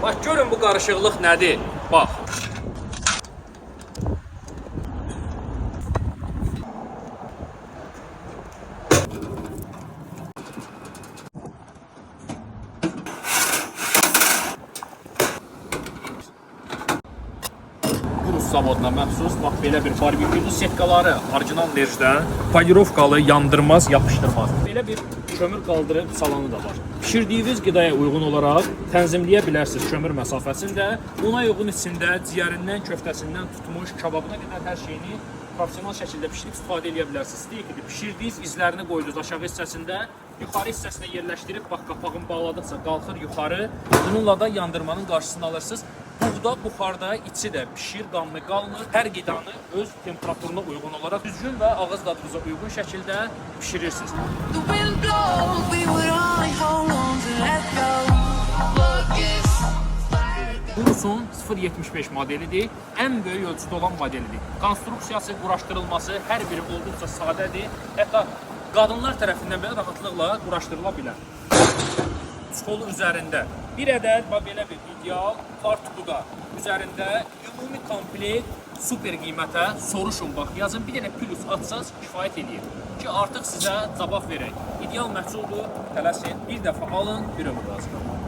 Bax görün bu qarışıqlıq nədir? Bax. Rus zavoduna məxsus bax belə bir barbekü setkaları orijinal verjdən polirovkalı, yandırmaz, yapışdırmaz. Belə bir kömür qaldırıb salanı da var. Pişirdiyiniz qidaya uyğun olaraq tənzimləyə bilərsiniz kömür məsafəsini də. Buna uyğun içində ciyərindən, köftəsindən tutmuş, kababına qədər hər şeyini professional şəkildə pişirib istifadə edə bilərsiniz. Steykini bişirdiniz, izlərini qoydunuz aşağı hissəsində, yuxarı hissəsinə yerləşdirib, bax qapağını bağladıqca qalxır yuxarı. Bununla da yandırmanın qarşısını alırsınız. Buğda buxarda içi də pişir, qanlı qalmır. Hər qidanı öz temperaturuna uyğun olaraq düzgün və ağız dadınıza uyğun şəkildə pişirirsiniz. Urus'un 0.75 modelidir. Ən böyük ölçüdə olan modelidir. Konstruksiyası, quraşdırılması hər biri olduqca sadədir. Hətta qadınlar tərəfindən belə rahatlıqla quraşdırıla bilər. Çolu üzərində bir ədəd belə bir ideal fartuqda üzərində ümumi komplekt super qiymətə soruşun bax yazın, bir dənə plus atsaz kifayət edir ki artıq sizə cavab verək. İdeal məhsuldur, tələsin, bir dəfə alın, bir ömür lazım.